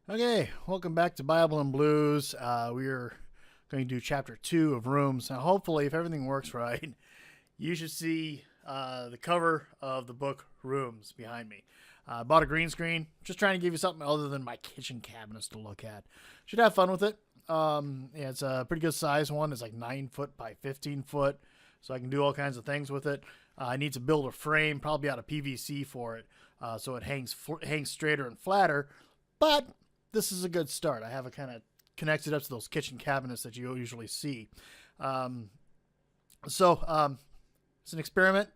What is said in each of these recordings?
Okay, welcome back to Bible and Blues. We are going to do chapter 2 of Rooms. Now, hopefully, if everything works right, you should see the cover of the book Rooms behind me. I bought a green screen, just trying to give you something other than my kitchen cabinets to look at. Should have fun with it. Yeah, it's a pretty good size one. It's like 9 foot by 15 foot, so I can do all kinds of things with it. I need to build a frame, probably out of PVC for it, so it hangs straighter and flatter. But this is a good start. I have it kind of connected up to those kitchen cabinets that you usually see. It's an experiment.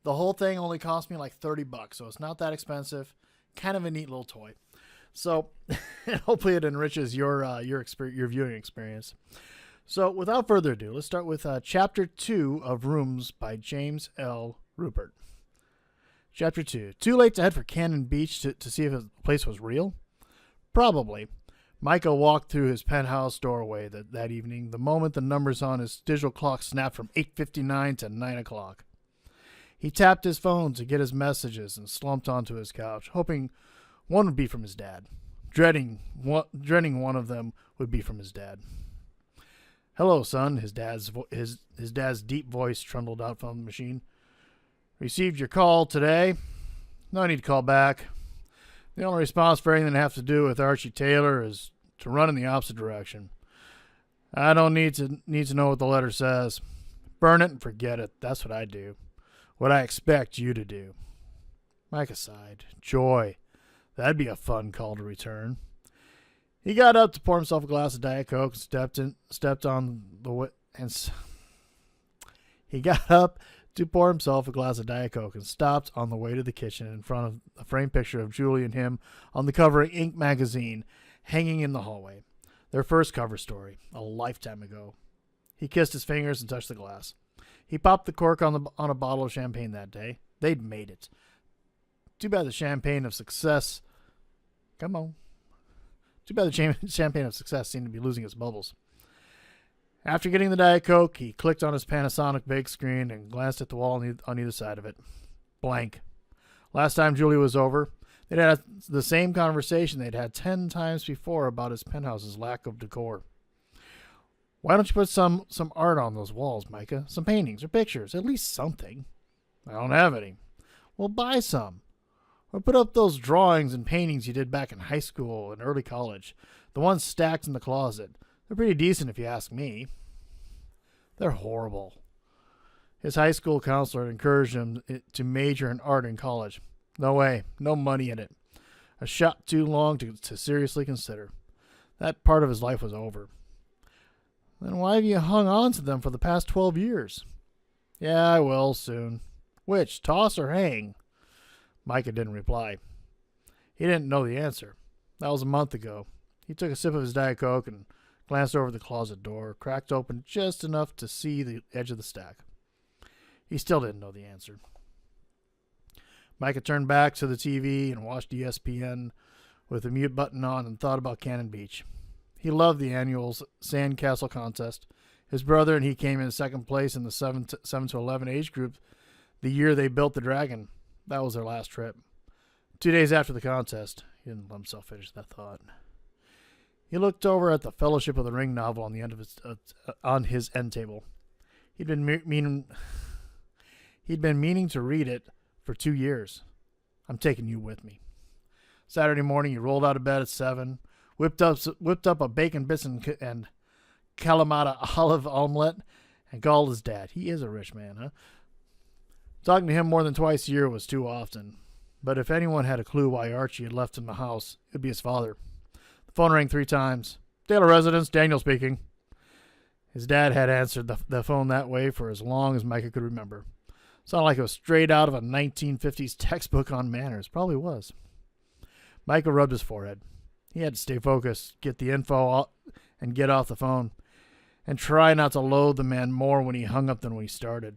The whole thing only cost me like $30, so it's not that expensive. Kind of a neat little toy. So hopefully it enriches your viewing experience. So without further ado, let's start with Chapter 2 of Rooms by James L. Rupart. Chapter 2. Too late to head for Cannon Beach to see if the place was real? Probably. Micah walked through his penthouse doorway that evening the moment the numbers on his digital clock snapped from 8:59 to 9 o'clock. He tapped his phone to get his messages and slumped onto his couch, hoping one would be from his dad. Dreading one of them would be from his dad. "Hello, son," his dad's deep voice trundled out from the machine. "Received your call today. No need to call back. The only response for anything that has to do with Archie Taylor is to run in the opposite direction. I don't need to know what the letter says. Burn it and forget it. That's what I do. What I expect you to do." Micah sighed. Joy. That'd be a fun call to return. He got up to pour himself a glass of Diet Coke and He got up to pour himself a glass of Diet Coke and stopped on the way to the kitchen in front of a framed picture of Julie and him on the cover of Inc. magazine hanging in the hallway. Their first cover story, a lifetime ago. He kissed his fingers and touched the glass. He popped the cork on a bottle of champagne that day. They'd made it. Too bad the champagne of success... Come on. Too bad the champagne of success seemed to be losing its bubbles. After getting the Diet Coke, he clicked on his Panasonic big screen and glanced at the wall on either side of it. Blank. Last time Julie was over, they'd had the same conversation they'd had 10 times before about his penthouse's lack of decor. "Why don't you put some art on those walls, Micah? Some paintings or pictures, at least something." "I don't have any." "Well, buy some. Or put up those drawings and paintings you did back in high school and early college. The ones stacked in the closet. They're pretty decent if you ask me." "They're horrible." His high school counselor encouraged him to major in art in college. No way. No money in it. A shot too long to seriously consider. That part of his life was over. "Then why have you hung on to them for the past 12 years? "Yeah, I will soon." "Which, toss or hang?" Micah didn't reply. He didn't know the answer. That was a month ago. He took a sip of his Diet Coke and glanced over the closet door, cracked open just enough to see the edge of the stack. He still didn't know the answer. Micah turned back to the TV and watched ESPN with the mute button on and thought about Cannon Beach. He loved the annual sandcastle contest. His brother and he came in second place in the 7 to 11 age group the year they built the Dragon. That was their last trip. 2 days after the contest, he didn't let himself finish that thought. He looked over at the Fellowship of the Ring novel on the end of his end table. He'd been meaning to read it for 2 years. I'm taking you with me. Saturday morning, he rolled out of bed at 7, whipped up a bacon bits and Kalamata olive omelet, and called his dad. He is a rich man, huh? Talking to him more than twice a year was too often. But if anyone had a clue why Archie had left him the house, it would be his father. The phone rang 3 times. "Taylor residence, Daniel speaking." His dad had answered the phone that way for as long as Micah could remember. Sounded like it was straight out of a 1950s textbook on manners. Probably was. Micah rubbed his forehead. He had to stay focused, get the info and get off the phone, and try not to loathe the man more when he hung up than when he started.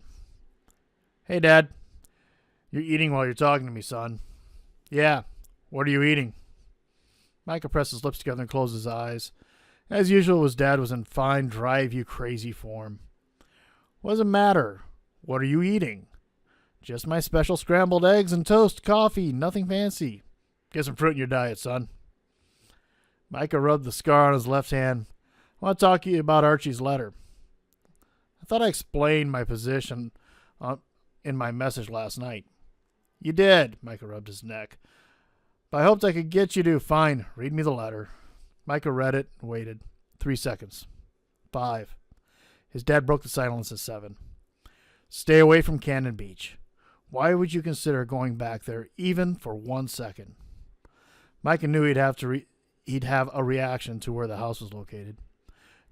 "Hey, Dad. You're eating while you're talking to me, son." "Yeah. What are you eating?" Micah pressed his lips together and closed his eyes. As usual, his dad was in fine, drive-you crazy form. "What does it matter? What are you eating?" "Just my special scrambled eggs and toast, coffee, nothing fancy." "Get some fruit in your diet, son." Micah rubbed the scar on his left hand. I want to talk to you about Archie's letter. I thought I explained my position in my message last night. You did, Micah rubbed his neck. But I hoped I could get you to. Fine, read me the letter. Micah read it and waited. 3 seconds. 5. His dad broke the silence at 7. Stay away from Cannon Beach. Why would you consider going back there even for 1 second? Micah knew he'd have a reaction to where the house was located,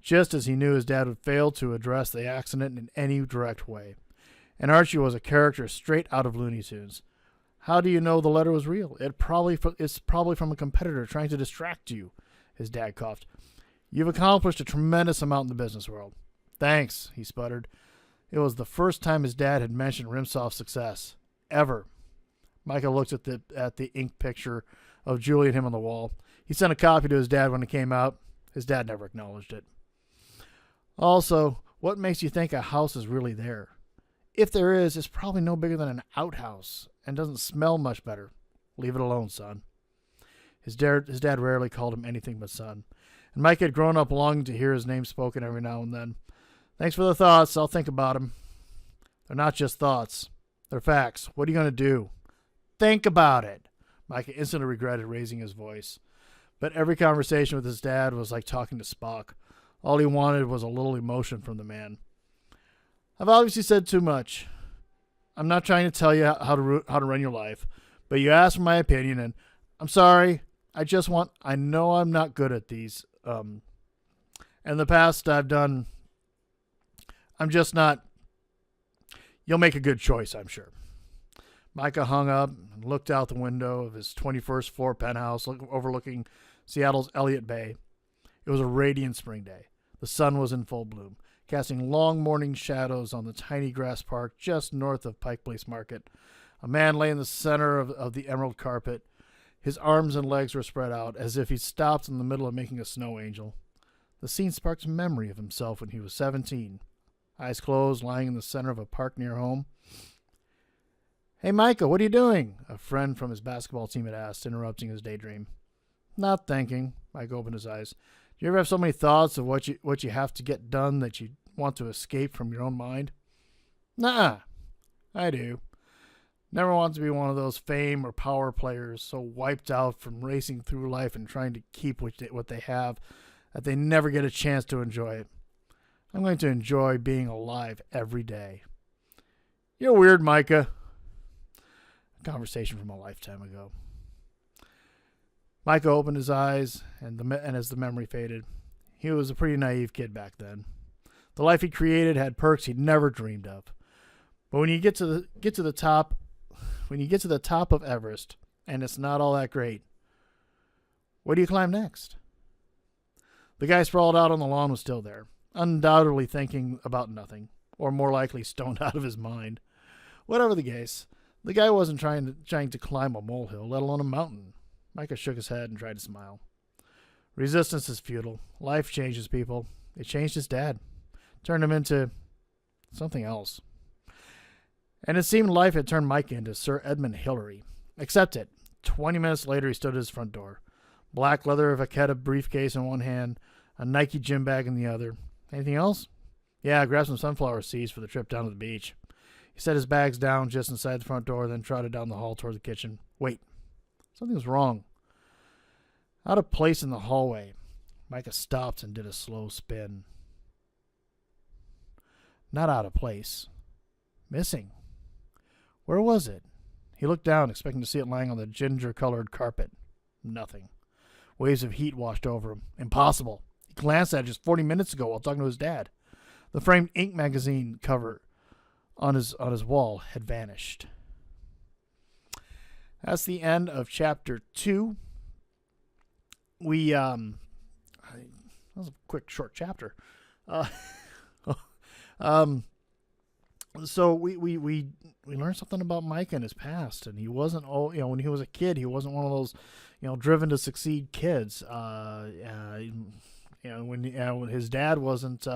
just as he knew his dad would fail to address the accident in any direct way. And Archie was a character straight out of Looney Tunes. How do you know the letter was real? It's probably from a competitor trying to distract you, his dad coughed. You've accomplished a tremendous amount in the business world. Thanks, he sputtered. It was the first time his dad had mentioned Rimsoft's success. Ever. Micah looked at the ink picture of Julie and him on the wall. He sent a copy to his dad when it came out. His dad never acknowledged it. Also, what makes you think a house is really there? If there is, it's probably no bigger than an outhouse and doesn't smell much better. Leave it alone, son. His dad rarely called him anything but son, and Mike had grown up longing to hear his name spoken every now and then. Thanks for the thoughts. I'll think about them. They're not just thoughts. They're facts. What are you going to do? Think about it. Mike instantly regretted raising his voice. But every conversation with his dad was like talking to Spock. All he wanted was a little emotion from the man. I've obviously said too much. I'm not trying to tell you how to run your life, but you asked for my opinion, and I'm sorry. I know I'm not good at these. In the past, I'm just not. You'll make a good choice, I'm sure. Micah hung up and looked out the window of his 21st floor penthouse overlooking Seattle's Elliott Bay. It was a radiant spring day. The sun was in full bloom, casting long morning shadows on the tiny grass park just north of Pike Place Market. A man lay in the center of the emerald carpet. His arms and legs were spread out as if he'd stopped in the middle of making a snow angel. The scene sparked memory of himself when he was 17. Eyes closed, lying in the center of a park near home. Hey, Micah, what are you doing? A friend from his basketball team had asked, interrupting his daydream. Not thinking. Micah opened his eyes. Do you ever have so many thoughts of what you have to get done that you want to escape from your own mind? Nah, I do. Never want to be one of those fame or power players so wiped out from racing through life and trying to keep what they have that they never get a chance to enjoy it. I'm going to enjoy being alive every day. You're weird, Micah. A conversation from a lifetime ago. Micah opened his eyes, and as the memory faded, he was a pretty naive kid back then. The life he created had perks he'd never dreamed of. But when you get to the top of Everest, and it's not all that great, where do you climb next? The guy sprawled out on the lawn was still there, undoubtedly thinking about nothing, or more likely stoned out of his mind. Whatever the case, the guy wasn't trying to climb a molehill, let alone a mountain. Micah shook his head and tried to smile. Resistance is futile. Life changes people. It changed his dad. Turned him into something else. And it seemed life had turned Micah into Sir Edmund Hillary. Except it. 20 minutes later, he stood at his front door. Black leather vaqueta briefcase in one hand, a Nike gym bag in the other. Anything else? Yeah, I grabbed some sunflower seeds for the trip down to the beach. He set his bags down just inside the front door, then trotted down the hall toward the kitchen. Wait. Something was wrong. Out of place in the hallway. Micah stopped and did a slow spin. Not out of place. Missing. Where was it? He looked down, expecting to see it lying on the ginger-colored carpet. Nothing. Waves of heat washed over him. Impossible. He glanced at it just 40 minutes ago while talking to his dad. The framed ink magazine cover on his wall had vanished. That's the end of chapter 2. That was a quick, short chapter. So we learned something about Mike in his past, and he wasn't when he was a kid, he wasn't one of those, driven to succeed kids. When his dad wasn't,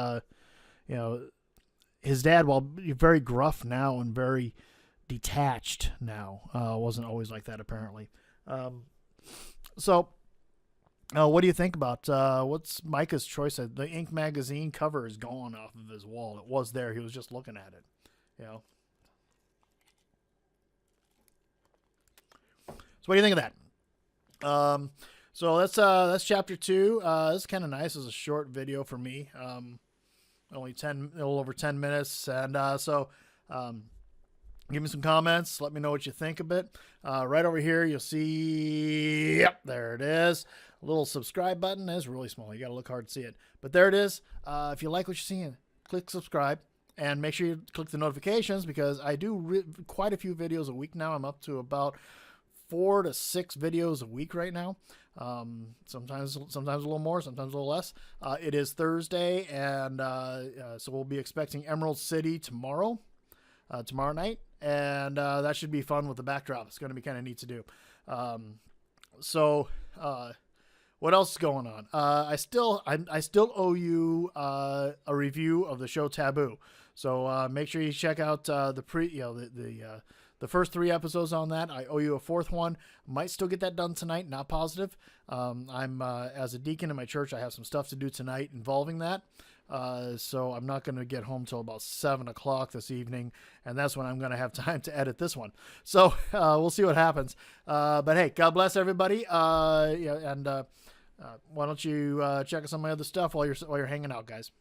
his dad, while very gruff now and very detached now, wasn't always like that apparently. So What do you think about what's Micah's choice? The Ink magazine cover is gone off of his wall. It was there. He was just looking at it. You know. So what do you think of that? So that's chapter 2. This is kind of nice. It's a short video for me. Only a little over 10 minutes, and give me some comments. Let me know what you think of it. Right over here, you'll see. Yep, there it is. A little subscribe button is really small. You got to look hard to see it, but there it is. If you like what you're seeing, click subscribe. And make sure you click the notifications because I do quite a few videos a week now. I'm up to about 4 to 6 videos a week right now. Sometimes a little more, sometimes a little less. It is Thursday, and so we'll be expecting Emerald City tomorrow night, and that should be fun with the backdrop. It's going to be kind of neat to do. What else is going on? I still owe you a review of the show Taboo. So make sure you check out the first 3 episodes on that. I owe you a 4th one. Might still get that done tonight. Not positive. I'm as a deacon in my church, I have some stuff to do tonight involving that. So I'm not going to get home till about 7 o'clock this evening, and that's when I'm going to have time to edit this one. So we'll see what happens. But hey, God bless everybody. Why don't you check out some of my other stuff while you're hanging out, guys?